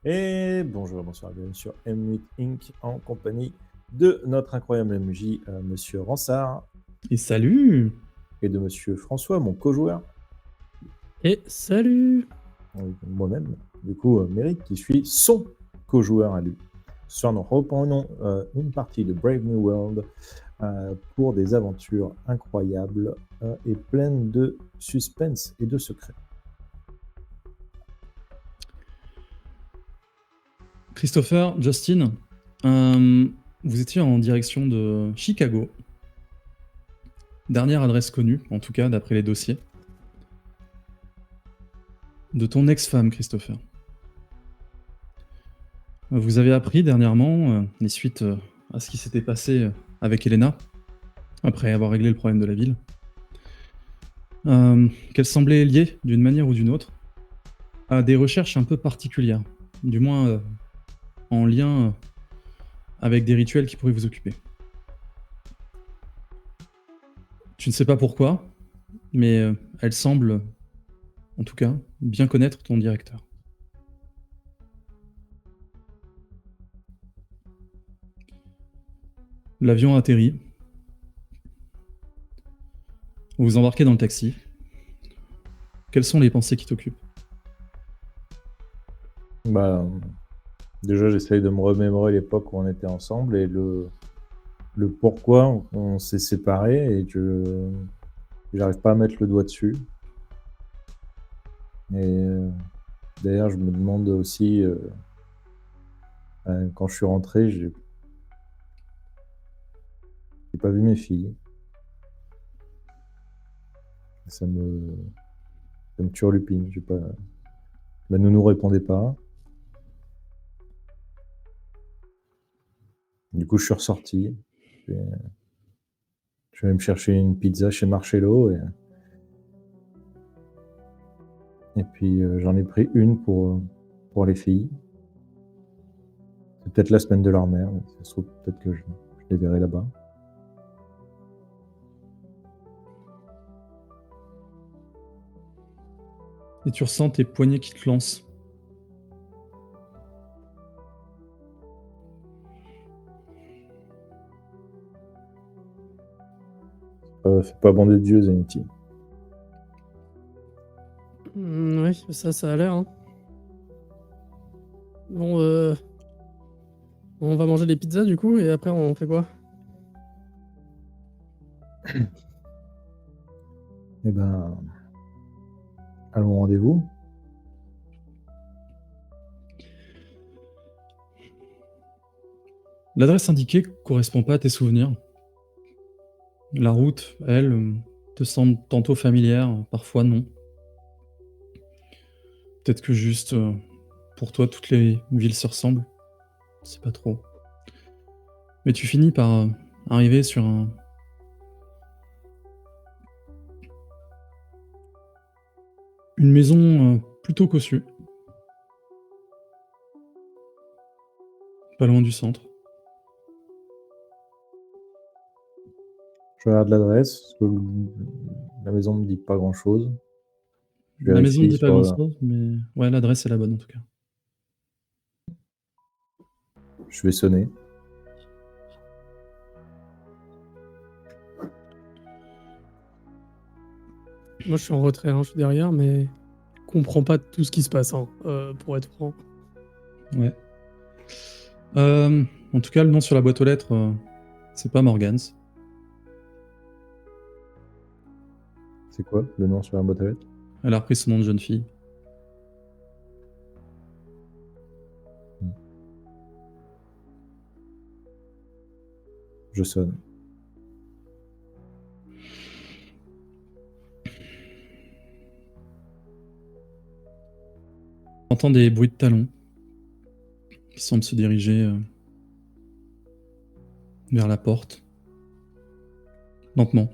Et bonjour, bonsoir, bienvenue sur M8 Inc. en compagnie de notre incroyable MJ, Monsieur Ransard, Et salut! et de Monsieur François, mon co-joueur, Et salut! moi-même, du coup, Méric, qui suis son co-joueur à lui. Ce soir, nous reprenons une partie de Brave New World pour des aventures incroyables et pleines de suspense et de secrets. Christopher, Justin, vous étiez en direction de Chicago. Dernière adresse connue, en tout cas d'après les dossiers. De ton ex-femme, Christopher. Vous avez appris dernièrement, les suites à ce qui s'était passé avec Elena, après avoir réglé le problème de la ville, qu'elle semblait liée, d'une manière ou d'une autre, à des recherches un peu particulières, du moins en lien avec des rituels qui pourraient vous occuper. Tu ne sais pas pourquoi, mais elle semble, en tout cas, bien connaître ton directeur. L'avion atterrit. Vous vous embarquez dans le taxi. Quelles sont les pensées qui t'occupent ? Bah, déjà, j'essaye de me remémorer l'époque où on était ensemble et le pourquoi on s'est séparés et que j'arrive pas à mettre le doigt dessus. Et d'ailleurs, je me demande aussi, quand je suis rentré, j'ai pas vu mes filles. Ça me turlupine. J'ai pas... La nounou répondait pas. Du coup, je suis ressorti. Je vais me chercher une pizza chez Marcello et puis j'en ai pris une pour les filles. C'est peut-être la semaine de leur mère. Ça se trouve peut-être que je les verrai là-bas. Et tu ressens tes poignets qui te lancent. Fais pas bander de Dieu, Zenity. Oui, ça a l'air. Hein. Bon, on va manger des pizzas du coup, et après on fait quoi? Eh ben, allons au rendez-vous. L'adresse indiquée correspond pas à tes souvenirs. La route, elle, te semble tantôt familière, parfois non. Peut-être que juste, pour toi, toutes les villes se ressemblent. C'est pas trop. Mais tu finis par arriver sur une maison plutôt cossue. Pas loin du centre. Je regarde l'adresse, parce que la maison me dit pas grand-chose. La maison ne dit pas grand-chose, mais ouais, l'adresse est la bonne en tout cas. Je vais sonner. Moi je suis en retrait, hein, je suis derrière, mais je comprends pas tout ce qui se passe, hein, pour être franc. Ouais. En tout cas, le nom sur la boîte aux lettres, c'est pas Morgans. C'est quoi le nom sur la boîte à lettres? Elle a repris son nom de jeune fille. Je sonne. On entend des bruits de talons qui semblent se diriger vers la porte. Lentement.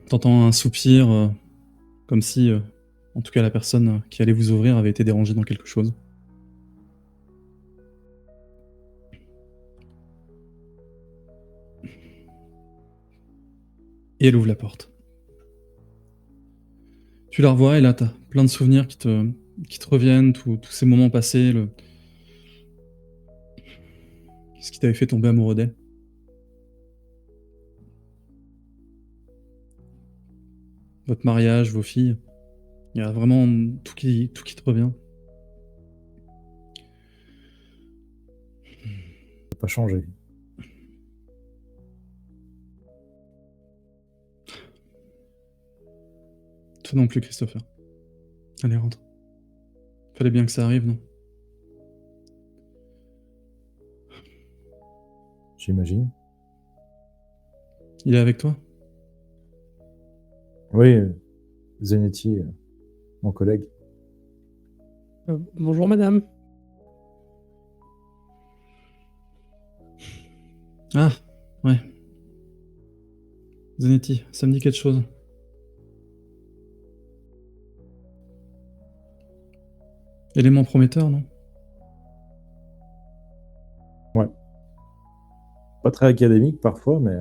T'entends un soupir, comme si, en tout cas, la personne qui allait vous ouvrir avait été dérangée dans quelque chose. Et elle ouvre la porte. Tu la revois et là, t'as plein de souvenirs qui te qui te reviennent, tous ces moments passés, ce qui t'avait fait tomber amoureux d'elle. Votre mariage, vos filles. Il y a vraiment tout qui te revient. Ça n'a pas changé. Toi non plus, Christopher. Allez, rentre. Fallait bien que ça arrive, non? J'imagine. Il est avec toi? Oui, Zanetti, mon collègue. Bonjour madame. Ah, ouais. Zanetti, ça me dit quelque chose. Élément prometteur, non? Pas très académique parfois, mais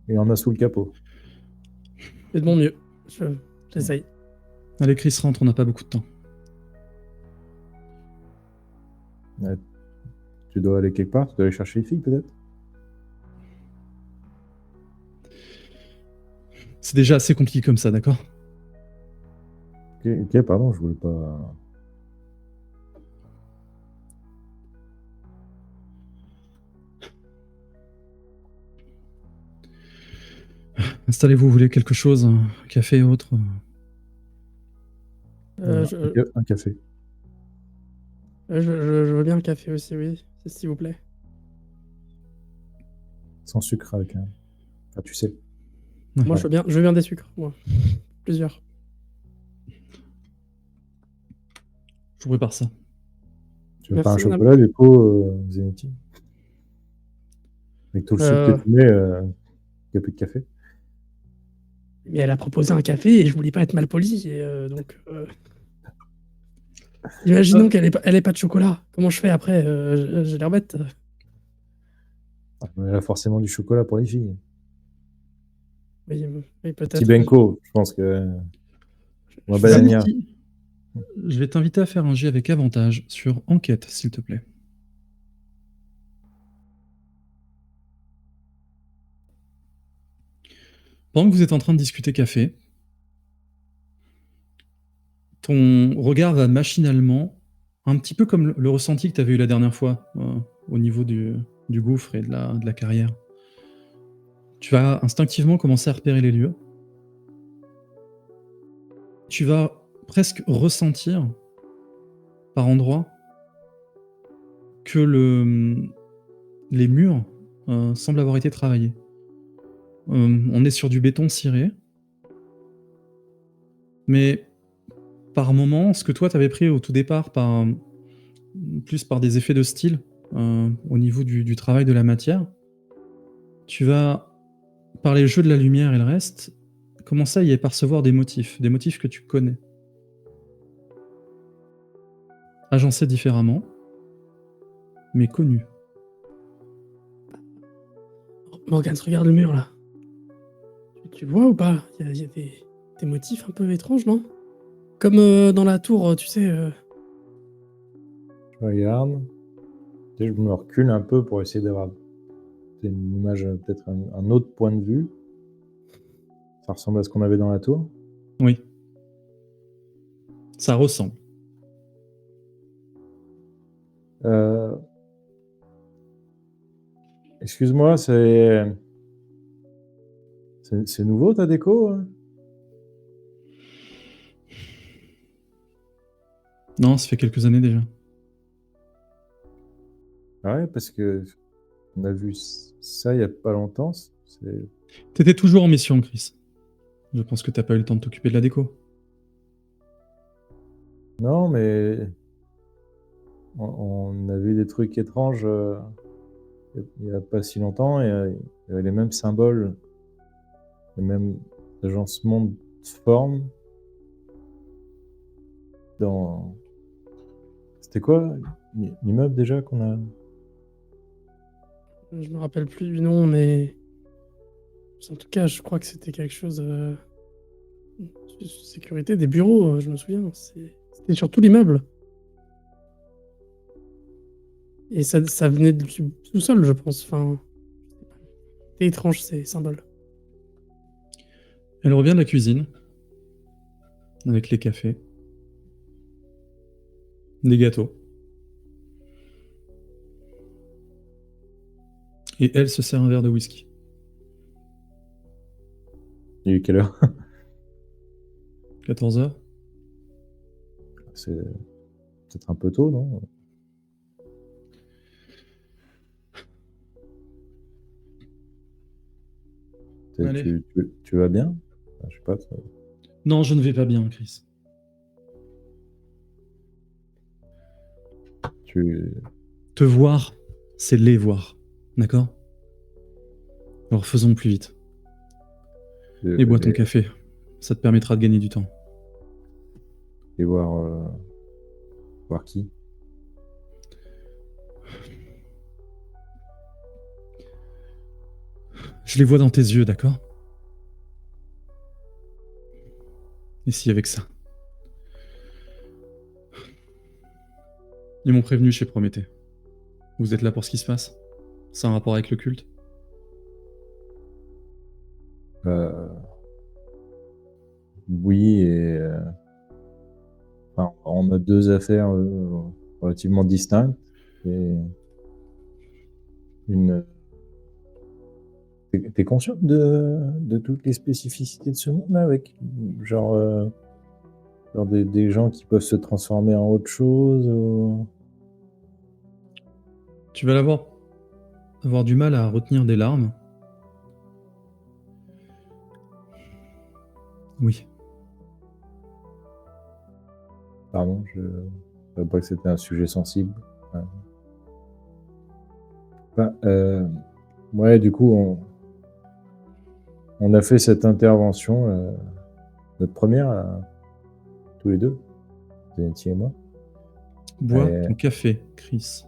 il en a sous le capot. C'est de mon mieux. J'essaye. Allez, Chris, rentre, on n'a pas beaucoup de temps. Tu dois aller quelque part, tu dois aller chercher les filles peut-être. C'est déjà assez compliqué comme ça, d'accord? Ok, pardon, je voulais pas. Installez-vous, vous voulez quelque chose? Un café, autre? Un café. Je veux bien un café aussi, oui, s'il vous plaît. Sans sucre avec un. Enfin, tu sais. Moi, Ouais. je veux bien des sucres, moi. Plusieurs. Je vous prépare ça. Tu veux pas un Merci, madame. chocolat, du coup, Zanetti? Avec tout le sucre que tu mets, il n'y a plus de café. Mais elle a proposé un café et je voulais pas être mal poli. Et donc, imaginons qu'elle ait pas de chocolat. Comment je fais après? J'ai l'air bête. Il y a forcément du chocolat pour les filles. Oui, oui, Petit peut-être. Benko, je pense que. Ma belle Ania. Zanetti, je vais t'inviter à faire un jet avec avantage sur enquête, s'il te plaît. Pendant que vous êtes en train de discuter café, ton regard va machinalement, un petit peu comme le ressenti que tu avais eu la dernière fois, au niveau du gouffre et de la carrière. Tu vas instinctivement commencer à repérer les lieux. Tu vas presque ressentir, par endroits, que les murs semblent avoir été travaillés. On est sur du béton ciré, mais par moments, ce que toi t'avais pris au tout départ plus par des effets de style, au niveau du travail de la matière, tu vas, par les jeux de la lumière et le reste, commencer à y percevoir des motifs que tu connais. Agencés différemment, mais connus. Morgane, regarde le mur là. Tu vois ou pas? Il y a des motifs un peu étranges, non? Comme dans la tour, tu sais. Je regarde. Tu sais, je me recule un peu pour essayer d'avoir une image, peut-être un autre point de vue. Ça ressemble à ce qu'on avait dans la tour. Oui. Ça ressemble. Excuse-moi, c'est nouveau ta déco, hein? Non, ça fait quelques années déjà. Ah ouais, parce que on a vu ça il y a pas longtemps. T'étais toujours en mission, Chris. Je pense que t'as pas eu le temps de t'occuper de la déco. Non, mais on a vu des trucs étranges il y a pas si longtemps, et il y avait les mêmes symboles, les mêmes agencements de formes. C'était quoi l'immeuble déjà qu'on a? Je me rappelle plus du nom, mais. En tout cas, je crois que c'était quelque chose. Sécurité des bureaux, je me souviens. C'est C'était sur tout l'immeuble. Et ça venait du sous-sol, je pense. Enfin, c'est étrange ces symboles. Elle revient de la cuisine, avec les cafés, des gâteaux. Et elle se sert un verre de whisky. Il est quelle heure? 14h. C'est peut-être un peu tôt, non? Allez. Tu vas bien? Je sais pas. Non, je ne vais pas bien, Chris. Te voir, c'est les voir. D'accord? Alors faisons plus vite. Et bois ton café. Ça te permettra de gagner du temps. Et voir qui? Je les vois dans tes yeux, d'accord? Et si avec ça? Ils m'ont prévenu chez Prométhée. Vous êtes là pour ce qui se passe? C'est un rapport avec le culte? Oui, et enfin, on a deux affaires relativement distinctes. Et T'es conscient de toutes les spécificités de ce monde-là, avec genre des gens qui peuvent se transformer en autre chose Tu vas avoir du mal à retenir des larmes. Oui. Pardon, je ne savais pas que c'était un sujet sensible. Ouais. Enfin, ouais, du coup, on a fait cette intervention, notre première, tous les deux, Zanetti et moi. Bois ton café, Chris.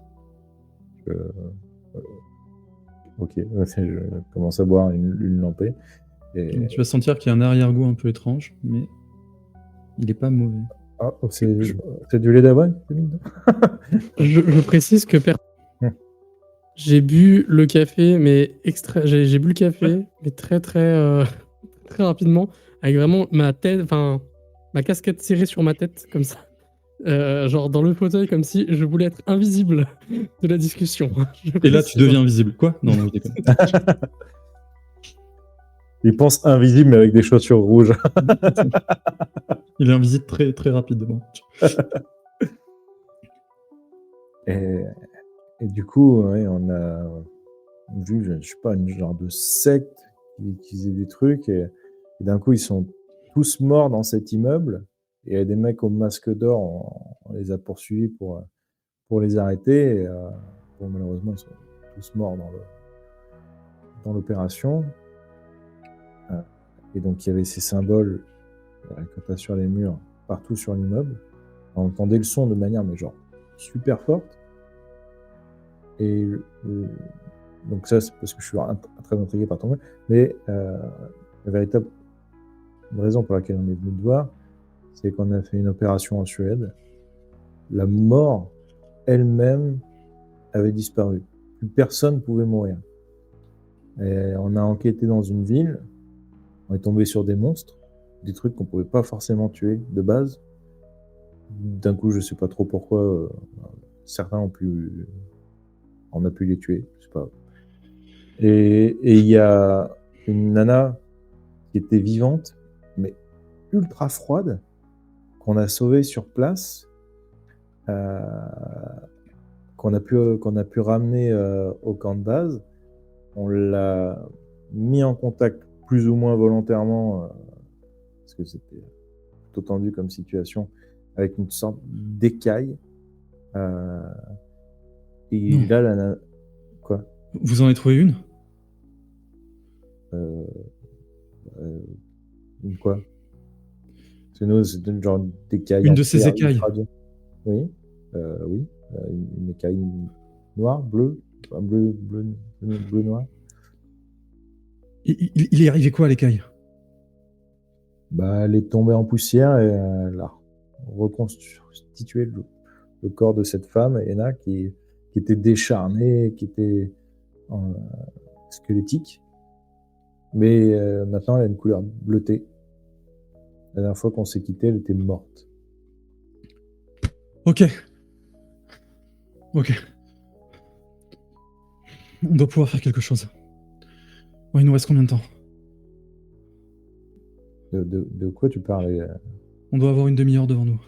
Ok, je commence à boire une lampée. Et... Tu vas sentir qu'il y a un arrière-goût un peu étrange, mais il n'est pas mauvais. Ah, c'est du lait d'avoine? Je précise que j'ai bu le café, mais j'ai bu le café, mais très très rapidement, avec vraiment ma tête, enfin ma casquette serrée sur ma tête, comme ça. Genre dans le fauteuil, comme si je voulais être invisible de la discussion. Et là, tu deviens invisible. Quoi? Non, je déconne. Il pense invisible, mais avec des chaussures rouges. Il est invisible très, très rapidement. Et du coup, ouais, on a vu, je sais pas, une genre de secte qui faisait des trucs. Et d'un coup, ils sont tous morts dans cet immeuble. Et il y a des mecs au masque d'or, on les a poursuivis pour les arrêter. Et, bon, malheureusement, ils sont tous morts dans l'opération. Et donc, il y avait ces symboles que tu as sur les murs, partout sur l'immeuble. On entendait le son de manière, mais genre, super forte. Et donc ça, c'est parce que je suis très intrigué par ton mot. Mais la véritable raison pour laquelle on est venu te voir, c'est qu'on a fait une opération en Suède. La mort elle-même avait disparu. Plus personne ne pouvait mourir. Et on a enquêté dans une ville. On est tombé sur des monstres, des trucs qu'on pouvait pas forcément tuer de base. D'un coup, je sais pas trop pourquoi, certains on a pu les tuer, je sais pas. Et il y a une nana qui était vivante, mais ultra froide, qu'on a sauvée sur place, qu'on a pu ramener au camp de base. On l'a mis en contact plus ou moins volontairement, parce que c'était plutôt tendu comme situation, avec une sorte d'écaille. Et Non. là, la nana... Quoi? Vous en avez trouvé une? Une quoi? C'est une genre d'écaille. Une de ces écailles. Oui, oui. Une écaille noire, bleue, bleu, noir. Il est arrivé quoi à l'écaille? Bah, elle est tombée en poussière et là. reconstituer le corps de cette femme, Elena, qui était décharnée, qui était squelettique. Mais maintenant, elle a une couleur bleutée. La dernière fois qu'on s'est quitté, elle était morte. Ok. On doit pouvoir faire quelque chose. Bon, il nous reste combien de temps? De quoi tu parlais? On doit avoir une demi-heure devant nous.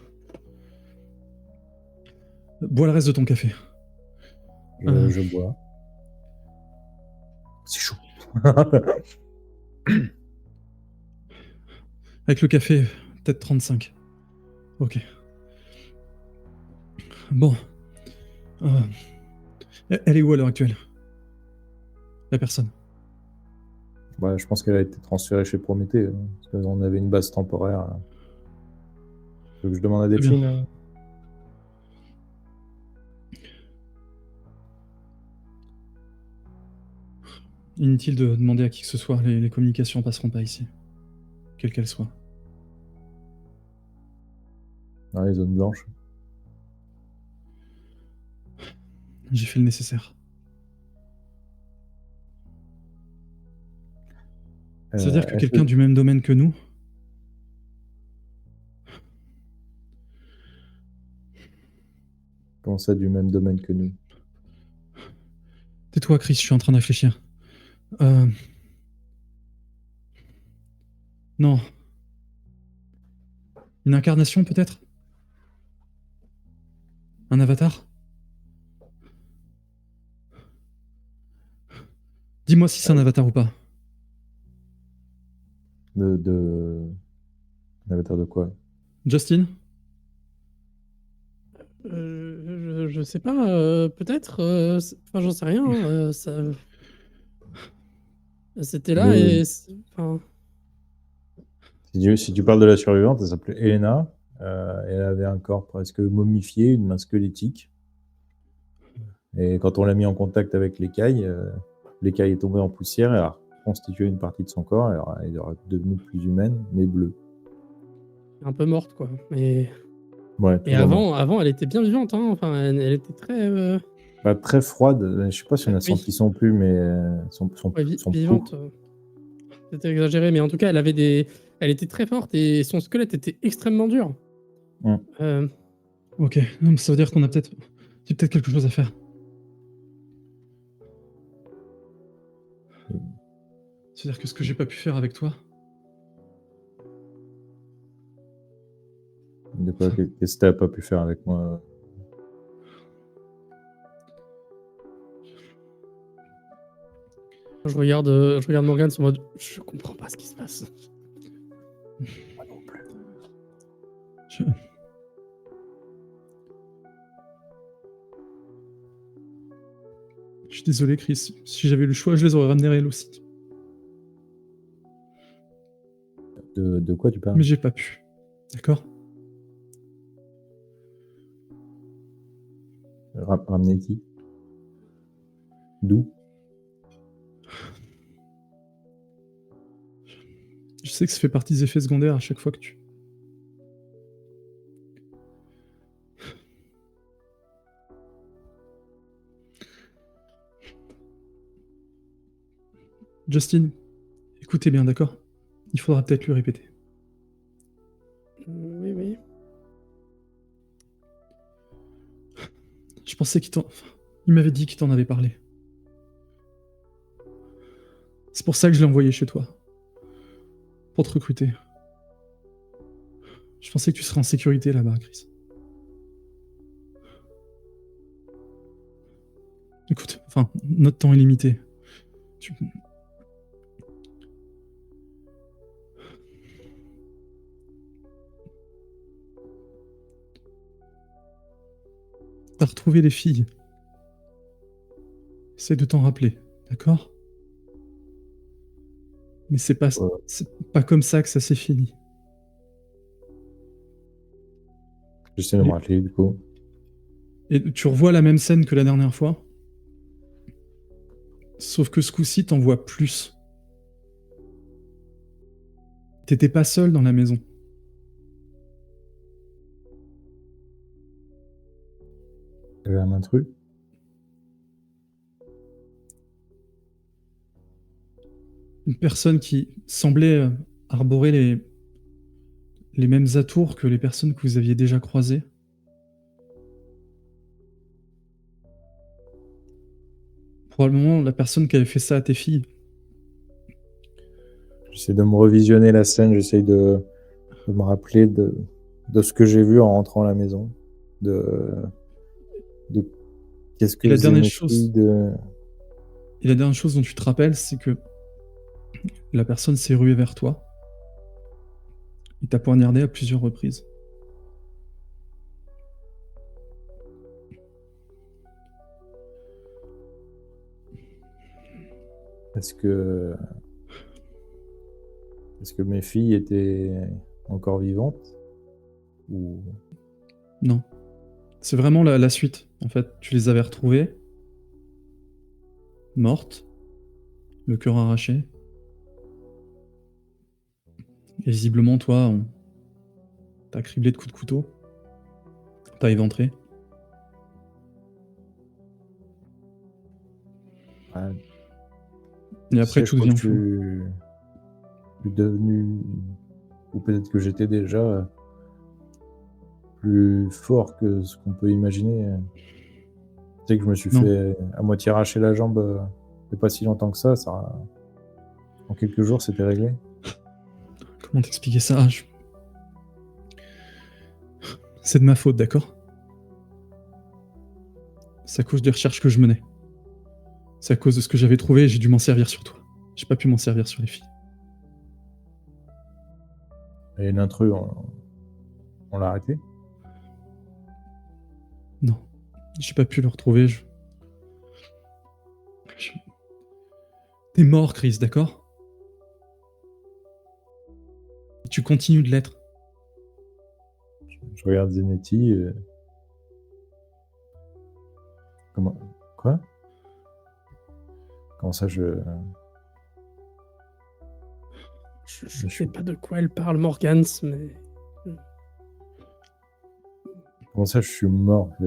Bois le reste de ton café. Je bois. C'est chaud. Avec le café, peut-être 35. Ok. Bon. Elle est où à l'heure actuelle? La personne. Ouais, je pense qu'elle a été transférée chez Prométhée, hein, parce qu'on avait une base temporaire. Tu veux que je demande à Très bien. Delphine? Inutile de demander à qui que ce soit, les communications passeront pas ici. Quelles qu'elles soient. Dans les zones blanches. J'ai fait le nécessaire. Ça veut dire que quelqu'un du même domaine que nous... Comment ça, du même domaine que nous? Tais-toi, Chris, je suis en train de réfléchir. Non. Une incarnation, peut-être? Un avatar? Dis-moi si c'est un avatar ou pas. Un avatar de quoi? Justin? Je sais pas, peut-être. Enfin, j'en sais rien. C'était là et. Enfin, Si tu parles de la survivante, elle s'appelait Elena. Elle avait un corps presque momifié, une main squelettique. Et quand on l'a mis en contact avec l'écaille est tombé en poussière, elle a constitué une partie de son corps, alors elle est devenue plus humaine, mais bleue. un peu morte, quoi. Mais. Ouais, Et avant, elle était bien vivante, hein. Enfin, elle était très. très froide, je sais pas si on a son Oui. petit son plus, mais son Vivante. pouls. C'était exagéré, mais en tout cas, elle était très forte et son squelette était extrêmement dur. Ok, non, mais ça veut dire qu'on a peut-être quelque chose à faire. C'est-à-dire que ce que j'ai pas pu faire avec toi... De quoi? Qu'est-ce que t'as pas pu faire avec moi? Je regarde Morgane sur mode je comprends pas ce qui se passe. Moi non plus. Je suis désolé, Chris. Si j'avais eu le choix, je les aurais ramenés à elle aussi. De quoi tu parles? Mais j'ai pas pu. D'accord? Ramener qui? D'où? Je sais que ça fait partie des effets secondaires à chaque fois que tu... Justin, écoutez bien, d'accord? Il faudra peut-être lui répéter. Oui. Je pensais il m'avait dit qu'il t'en avait parlé. C'est pour ça que je l'ai envoyé chez toi. Pour te recruter. Je pensais que tu serais en sécurité là-bas, Chris. Écoute, notre temps est limité. T'as retrouvé les filles. Essaie de t'en rappeler, d'accord? Mais c'est pas comme ça que ça s'est fini. J'essaie de me rappeler, du coup. Et tu revois la même scène que la dernière fois. Sauf que ce coup-ci, t'en vois plus. T'étais pas seul dans la maison. un intrus. Une personne qui semblait arborer les mêmes atours que les personnes que vous aviez déjà croisées. Probablement la personne qui avait fait ça à tes filles. J'essaie de me revisionner la scène, j'essaie de me rappeler de ce que j'ai vu en rentrant à la maison. De qu'est-ce que Et la faisaient dernière mes chose- filles de... Et la dernière chose dont tu te rappelles, c'est que la personne s'est ruée vers toi. Il t'a poignardé à plusieurs reprises. Est-ce que mes filles étaient encore vivantes? Ou... Non. C'est vraiment la suite. En fait, tu les avais retrouvées, mortes, le cœur arraché. Et visiblement, toi, t'as criblé de coups de couteau. T'as éventré. Ouais, Et après, je tout crois devient que flou. je suis devenu... Ou peut-être que j'étais déjà plus fort que ce qu'on peut imaginer. Tu sais que je me suis Non. fait à moitié arracher la jambe il n'y a pas si longtemps que ça. En quelques jours, c'était réglé. Comment t'expliquer ça? C'est de ma faute, d'accord? C'est à cause des recherches que je menais. C'est à cause de ce que j'avais trouvé et j'ai dû m'en servir sur toi. J'ai pas pu m'en servir sur les filles. Et l'intrus, on l'a arrêté. Non. J'ai pas pu le retrouver. T'es mort, Chris, d'accord? Tu continues de l'être. Je regarde Zenetti. Comment... Quoi? Comment ça, Je sais pas de quoi elle parle, Morgans, mais... Comment ça, je suis mort? Je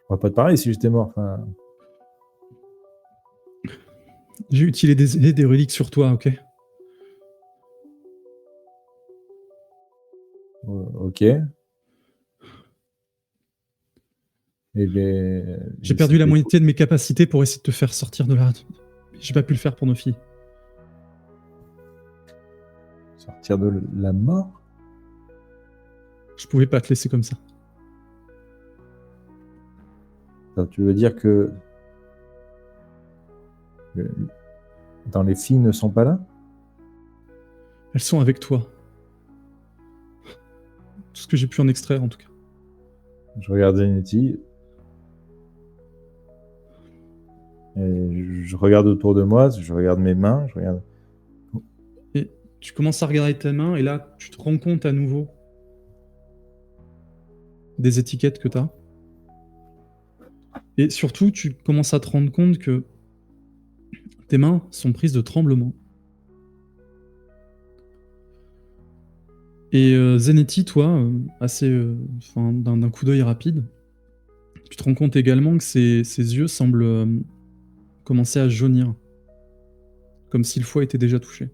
pourrais pas te parler si j'étais mort. Enfin... J'ai utilisé des reliques sur toi, ok? Ok. Et J'ai perdu la moitié de mes capacités pour essayer de te faire sortir de là. J'ai pas pu le faire pour nos filles. Sortir de la mort? Je pouvais pas te laisser comme ça. Attends, tu veux dire que... Attends, les filles ne sont pas là? Elles sont avec toi. Tout ce que j'ai pu en extraire, en tout cas. Je regarde Zenetti. Et je regarde autour de moi, je regarde mes mains, je regarde... Et tu commences à regarder tes mains, et là, tu te rends compte à nouveau des étiquettes que t'as. Et surtout, tu commences à te rendre compte que tes mains sont prises de tremblements. Et Zenetti, toi, d'un coup d'œil rapide, tu te rends compte également que ses yeux semblent commencer à jaunir, comme si le foie était déjà touché.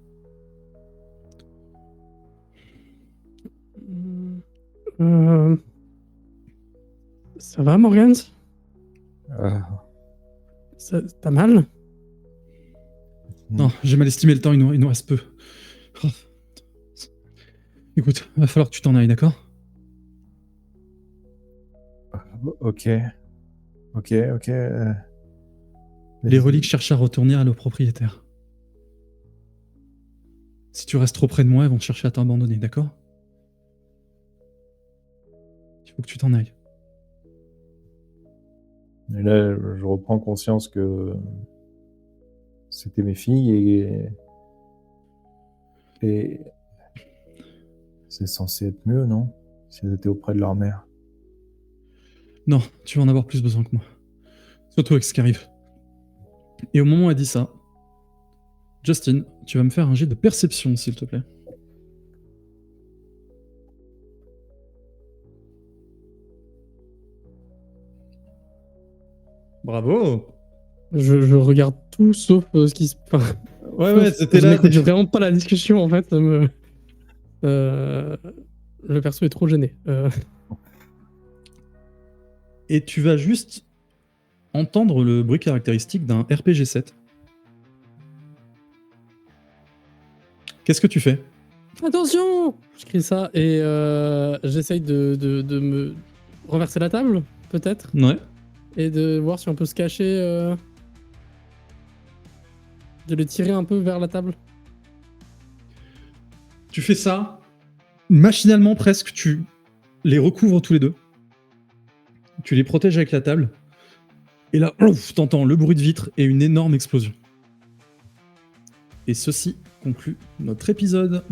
Ça va, Morgans? Ah. T'as mal? Non, j'ai mal estimé le temps, il nous reste peu. Oh. Écoute, va falloir que tu t'en ailles, d'accord? Ok. Les reliques cherchent à retourner à leur propriétaire. Si tu restes trop près de moi, elles vont chercher à t'abandonner, d'accord? Il faut que tu t'en ailles. Et là, je reprends conscience que c'était mes filles et c'est censé être mieux, non? Si elles étaient auprès de leur mère. Non, tu vas en avoir plus besoin que moi. Surtout avec ce qui arrive. Et au moment où elle dit ça, Justin, tu vas me faire un jet de perception, s'il te plaît. Bravo. Je regarde tout sauf ce qui se passe. Ouais, c'était Je là. n'écoute vraiment pas la discussion en fait. Le perso est trop gêné. Et tu vas juste entendre le bruit caractéristique d'un RPG 7. Qu'est-ce que tu fais? Attention! Je crie ça et j'essaye de me renverser la table, peut-être, Ouais. et de voir si on peut se cacher, de le tirer un peu vers la table. Tu fais ça, machinalement presque, tu les recouvres tous les deux. Tu les protèges avec la table. Et là, ouf, t'entends le bruit de vitre et une énorme explosion. Et ceci conclut notre épisode.